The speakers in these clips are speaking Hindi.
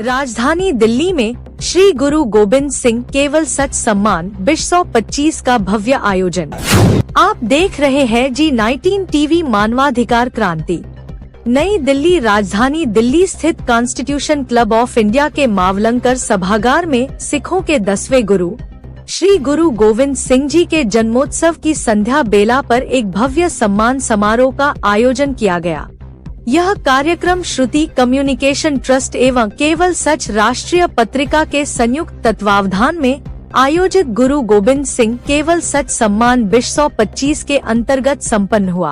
राजधानी दिल्ली में श्री गुरु गोबिंद सिंह केवल सच सम्मान 2025 का भव्य आयोजन। आप देख रहे हैं G19 टीवी मानवाधिकार क्रांति। नई दिल्ली राजधानी दिल्ली स्थित कॉन्स्टिट्यूशन क्लब ऑफ इंडिया के मावलंकर सभागार में सिखों के 10वें गुरु श्री गुरु गोविंद सिंह जी के जन्मोत्सव की संध्या बेला पर एक भव्य सम्मान समारोह का आयोजन किया गया। यह कार्यक्रम श्रुति कम्युनिकेशन ट्रस्ट एवं केवल सच राष्ट्रीय पत्रिका के संयुक्त तत्वावधान में आयोजित गुरु गोबिंद सिंह केवल सच सम्मान 2025 के अंतर्गत संपन्न हुआ।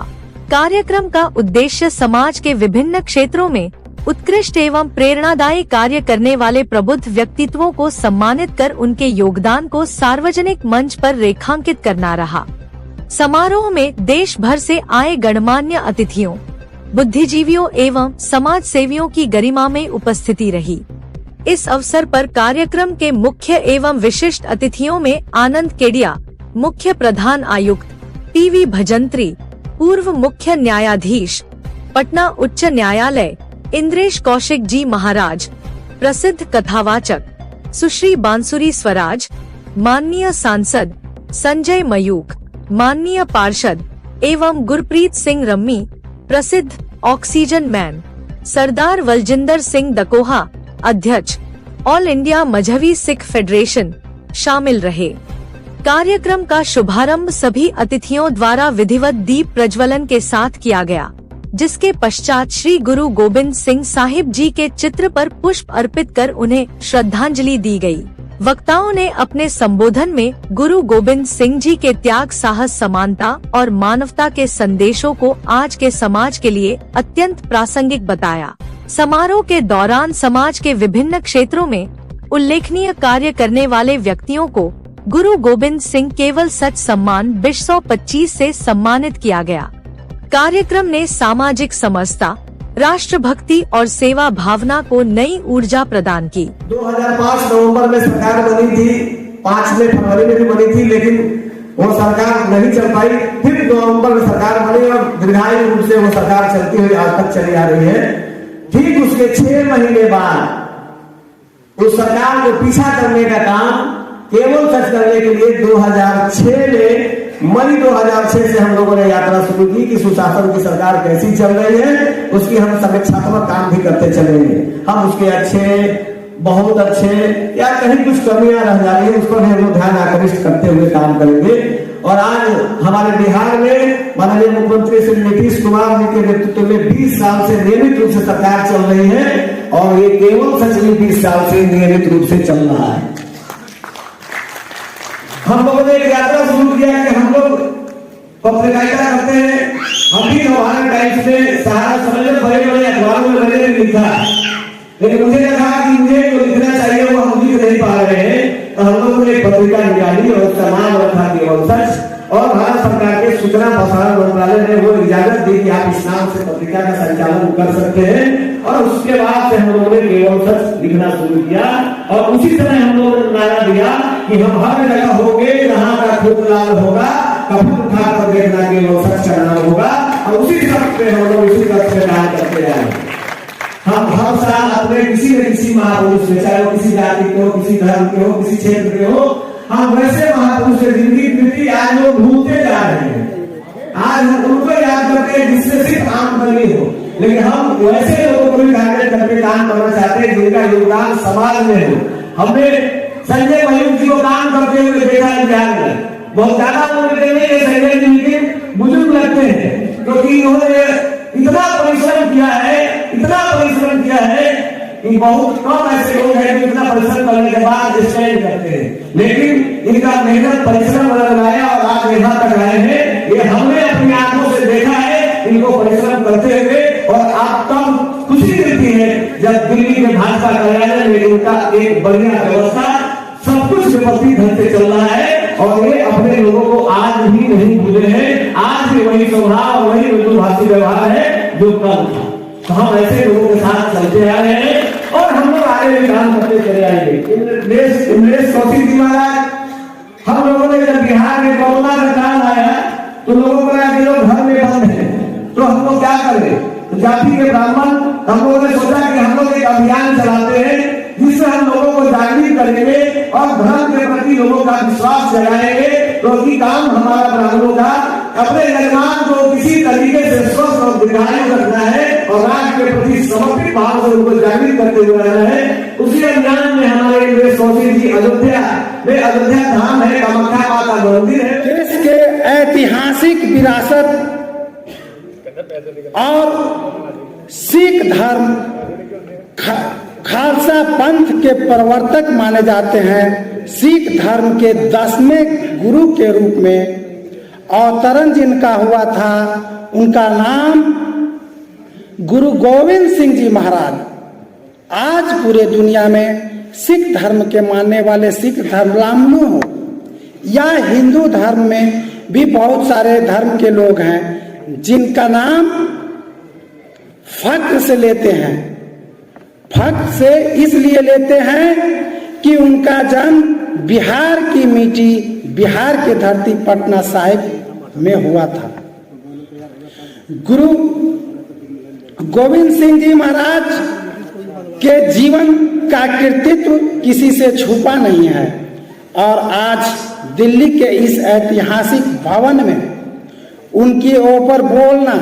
कार्यक्रम का उद्देश्य समाज के विभिन्न क्षेत्रों में उत्कृष्ट एवं प्रेरणादायी कार्य करने वाले प्रबुद्ध व्यक्तित्वों को सम्मानित कर उनके योगदान को सार्वजनिक मंच पर रेखांकित करना रहा। समारोह में देश भर से आए गणमान्य अतिथियों, बुद्धिजीवियों एवं समाज सेवियों की गरिमा में उपस्थिति रही। इस अवसर पर कार्यक्रम के मुख्य एवं विशिष्ट अतिथियों में आनंद केडिया, मुख्य प्रधान आयुक्त, पीवी भजंत्री, पूर्व मुख्य न्यायाधीश, पटना उच्च न्यायालय, इंद्रेश कौशिक जी महाराज, प्रसिद्ध कथावाचक सुश्री बांसुरी स्वराज, माननीय सांसद संजय मयूख, माननीय पार्षद एवं गुरप्रीत सिंह रम्मी, प्रसिद्ध ऑक्सीजन मैन, सरदार वलजिंदर सिंह दकोहा, अध्यक्ष ऑल इंडिया मजहबी सिख फेडरेशन शामिल रहे। कार्यक्रम का शुभारंभ सभी अतिथियों द्वारा विधिवत दीप प्रज्वलन के साथ किया गया, जिसके पश्चात श्री गुरु गोबिंद सिंह साहिब जी के चित्र पर पुष्प अर्पित कर उन्हें श्रद्धांजलि दी गई। वक्ताओं ने अपने संबोधन में गुरु गोबिंद सिंह जी के त्याग, साहस, समानता और मानवता के संदेशों को आज के समाज के लिए अत्यंत प्रासंगिक बताया। समारोह के दौरान समाज के विभिन्न क्षेत्रों में उल्लेखनीय कार्य करने वाले व्यक्तियों को गुरु गोबिंद सिंह केवल सच सम्मान 2025 से सम्मानित किया गया। कार्यक्रम ने सामाजिक समरसता, राष्ट्रभक्ति और सेवा भावना को नई ऊर्जा प्रदान की। 2005 नवंबर में सरकार बनी थी, 5 में फरवरी में भी बनी थी, लेकिन वो सरकार नहीं चल पाई। फिर नवंबर में सरकार बनी और दीर्घायु रूप से वो सरकार चलती हुई आज तक चली आ रही है। ठीक उसके 6 महीने बाद उस सरकार को पीछा करने का काम केवल सच करने के लिए 2006 में मई 2006 से हम लोगों ने यात्रा शुरू की कि सुशासन की सरकार कैसी चल रही है, उसकी हम समीक्षात्मक काम भी करते चलेंगे। हम उसके अच्छे, बहुत अच्छे या कहीं कुछ कमियां रह जा रही है, उस पर हम लोग ध्यान आकृष्ट करते हुए काम करेंगे। और आज हमारे बिहार में माननीय मुख्यमंत्री श्री नीतीश कुमार जी के नेतृत्व में 20 साल से नियमित रूप से सरकार चल रही है और ये केवल सच में 20 साल से नियमित रूप से चल रहा है। हम लोगों ने एक यात्रा शुरू किया कि हम लोग पत्रकारिता करते हैं। हम भी हमारे टाइम्स में सहारा समझ में बड़े बड़े अखबारों में मैंने लिखा, लेकिन मुझे लगा कि मुझे जो लिखना चाहिए वो हम लिख नहीं पा रहे हैं। तो हम लोगों ने एक पत्रिका निकाली और उसका नाम रखा केवल सच, और भारत सरकार के सूचना प्रसारण मंत्रालय ने वो इजाजत दी कि आप इस नाम से पत्रिका का संचालन कर सकते हैं। और उसके बाद से हम लोगों ने केवल सच लिखना शुरू किया और उसी समय हम लोगों ने नारा दिया कि हम हर जगह होंगे जहां का खून लाल होगा, कभी उठाकर देखना केवल सच का नाम होगा। और उसी शब्द पे हम लोग इसी तरह से काम करते जाएंगे। हम हर साल अपने किसी न किसी महापुरुष से, चाहे वो किसी जाति के हो, किसी धर्म के हो, किसी क्षेत्र के हो, हम वैसे महापुरुष से जिनकी कृति आज लोग भूलते जा रहे हैं। आज हम उनको याद करते हैं जिससे सिर्फ आमदनी हो, लेकिन हम वैसे लोगों को भी टारगेट करके काम करना चाहते हैं जिनका योगदान समाज में हो। हमने संजय मयूख जी को काम करते हुए देखा है बिहार में। बहुत ज्यादा उम्र के संजय जी के बुजुर्ग लगते हैं, क्योंकि उन्होंने इतना परिश्रम किया है, इतना परिश्रम किया है कि बहुत कम ऐसे लोग हैं जो इतना परिश्रम करने के बाद स्टैंड करते हैं। लेकिन इनका मेहनत परिश्रम लगाया और आज यहाँ तक आए हैं। ये हमने अपनी आंखों से देखा है इनको परिश्रम करते हुए। और आप तब खुशी मिलती है जब दिल्ली के भाजपा कार्यालय में इनका एक बढ़िया व्यवस्था, सब कुछ व्यवस्थित ढंग से चल रहा है और ये अपने लोगों को आज भी नहीं भूले हैं। आज भी वही स्वभाव, वही मृदुभाषी व्यवहार है जो कल था। तो हम ऐसे लोगों के साथ चलते आ रहे हैं और हम लोग आगे भी काम करते चले आएंगे। इंद्रेश कौशिक जी महाराज, हम लोगों ने जब बिहार में कोरोना का काल आया तो लोगों को लगा कि लोग घर में बंद है, तो हम लोग क्या करें। जाति के ब्राह्मण हम लोगों ने सोचा कि हम लोग एक अभियान चलाते हैं जिससे हम लोगों को जागृत करेंगे और धर्म के प्रति लोगों का विश्वास जगाएंगे। क्योंकि काम हमारा ब्राह्मणों का अपने यजमान को किसी तरीके से स्वस्थ और दीर्घायु रखना है और राष्ट्र के प्रति समर्पित भाव से उनको जागृत करते हुए रहना है। उसी अभियान में हमारे इंद्रेश जी अयोध्या में अयोध्या धाम है, कामाख्या माता का मंदिर है। देश के ऐतिहासिक विरासत और सिख धर्म खालसा पंथ के प्रवर्तक माने जाते हैं। सिख धर्म के 10वें गुरु के रूप में अवतरण जिनका हुआ था, उनका नाम गुरु गोविंद सिंह जी महाराज। आज पूरे दुनिया में सिख धर्म के मानने वाले सिख धर्मावलंबी हो या हिंदू धर्म में भी बहुत सारे धर्म के लोग हैं जिनका नाम फक्र से लेते हैं। फक्र से इसलिए लेते हैं कि उनका जन्म बिहार की मिट्टी, बिहार की धरती पटना साहिब में हुआ था। गुरु गोविंद सिंह जी महाराज के जीवन का कृतित्व किसी से छुपा नहीं है और आज दिल्ली के इस ऐतिहासिक भवन में उनकी ऊपर बोलना,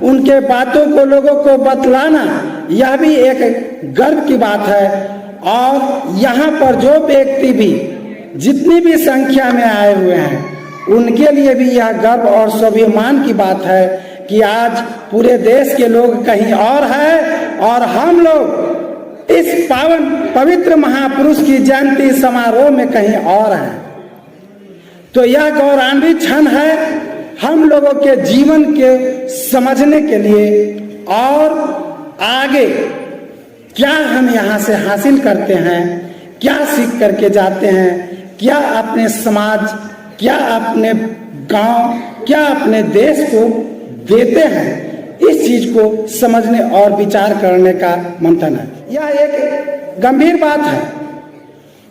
उनके बातों को लोगों को बतलाना, यह भी एक गर्व की बात है। और यहाँ पर जो व्यक्ति भी जितनी भी संख्या में आए हुए हैं उनके लिए भी यह गर्व और स्वाभिमान की बात है कि आज पूरे देश के लोग कहीं और हैं और हम लोग इस पावन पवित्र महापुरुष की जयंती समारोह में कहीं और हैं। तो यह गौरवान्वित क्षण है हम लोगों के जीवन के समझने के लिए और आगे क्या हम यहाँ से हासिल करते हैं, क्या सीख करके जाते हैं, क्या अपने समाज, क्या अपने गांव, क्या अपने देश को देते हैं, इस चीज को समझने और विचार करने का मंथन है। यह एक गंभीर बात है।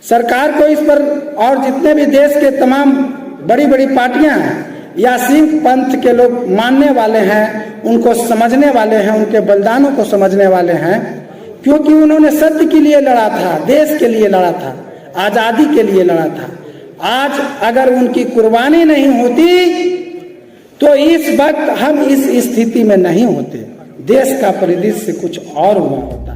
सरकार को इस पर और जितने भी देश के तमाम बड़ी बड़ी पार्टियां हैं या सिख पंथ के लोग मानने वाले हैं, उनको समझने वाले हैं, उनके बलिदानों को समझने वाले हैं, क्योंकि उन्होंने सत्य के लिए लड़ा था, देश के लिए लड़ा था, आजादी के लिए लड़ा था। आज अगर उनकी कुर्बानी नहीं होती तो इस वक्त हम इस स्थिति में नहीं होते, देश का परिदृश्य कुछ और हुआ होता।